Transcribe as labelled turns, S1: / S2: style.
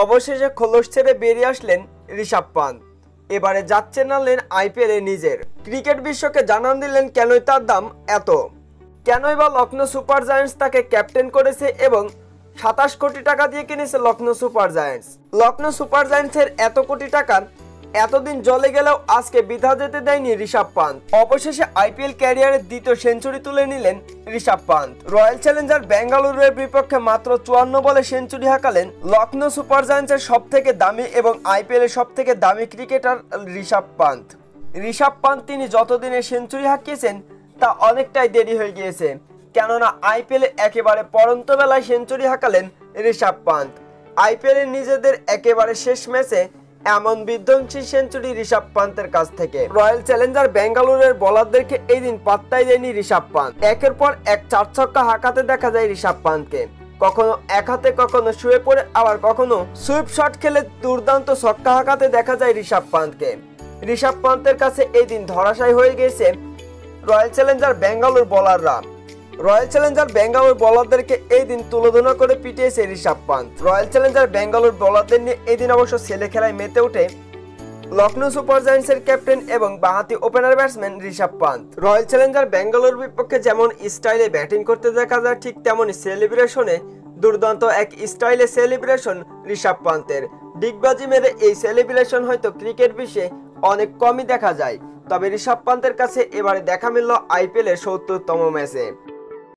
S1: অবশেষে খোলস ছেড়ে বেরিয়ে আসলেন ঋষভ পান্ত। এবারে যাচ্ছে নালেন আইপিএলে নিজের। ক্রিকেট বিশ্বকে জানান দিলেন কেনই তার দাম এত, কেনই বা লখনৌ সুপার জায়ান্টস তাকে ক্যাপ্টেন করেছে এবং 27 কোটি টাকা দিয়ে কিনেছে Lucknow super giants. Lucknow super জায়ান্টসের এত কোটি টাকা এতদিন জলে গেলেও আজকে বৃথা যেতে দেয়নি ঋষভ পান্ত। অবশেষে আইপিএল ক্যারিয়ারের দ্বিতীয় সেঞ্চুরি তুলে নিলেন ঋষভ পান্ত। রয়্যাল চ্যালেঞ্জার বেঙ্গালুরুর বিপক্ষে মাত্র 54 বলে সেঞ্চুরি হাঁকালেন লখনৌ সুপার জায়ান্টসের সবথেকে দামি এবং আইপিএল এর সবথেকে দামি ক্রিকেটার ঋষভ পান্ত। ঋষভ পান্ত তিনি যতদিনে সেঞ্চুরি হাঁকিয়েছেন তা অনেকটাই দেরি হয়ে গিয়েছে, কেননা আইপিএল একেবারে পড়ন্ত বেলায় সেঞ্চুরি হাঁকালেন ঋষভ পান্ত। আইপিএল এর নিজেদের একেবারে শেষ ম্যাচে এমন বিধ্বংসী সেঞ্চুরি ঋষভ পান্তের কাছ থেকে। রয়্যাল চ্যালেঞ্জার বেঙ্গালুরুর বোলারদেরকে এই দিন পাত্তাই দেয়নি ঋষভ পান্ত। একের পর এক 4 ছক্কা হাঁকাতে দেখা যায় ঋষভ পান্তকে। কখনো এক হাতে, কখনো শুয়ে পড়ে, আবার কখনো সুইপ শট খেলে দুর্দান্ত ছক্কা হাঁকাতে দেখা যায় ঋষভ পান্তকে। ঋষভ পান্তের কাছে এই দিন ধরাশায়ী হয়ে গেছে রয়্যাল চ্যালেঞ্জার বেঙ্গালুরু বোলাররা। রয়্যাল চ্যালেঞ্জার বেঙ্গালুরু বোলারদেরকে এই দিন তুলোধনা করে পিটিয়েছে ঋষভ পান্ত। রয়্যাল চ্যালেঞ্জার বেঙ্গালুরু বোলারদের নিয়ে এই দিন অবশ্য ছেলে খেলায় মেতে ওঠে লখনৌ সুপার জায়ান্টসের ক্যাপ্টেন এবং বাঁহাতি opener batsman Rishabh Pant. Royal Challenger বেঙ্গালুরুর বিপক্ষে যেমন স্টাইলে ব্যাটিং করতে দেখা যায়, ঠিক তেমনই সেলিব্রেশনে দুর্দান্ত এক স্টাইলে সেলিব্রেশন ঋষভ পান্তের। ডিগবাজি মেরে এই সেলিব্রেশন হয়তো ক্রিকেট বিশ্বে অনেক কমই দেখা যায়, তবে ঋষভ পান্তের কাছে এবারে দেখা মিলল আইপিএল এর ৭০তম ম্যাচে।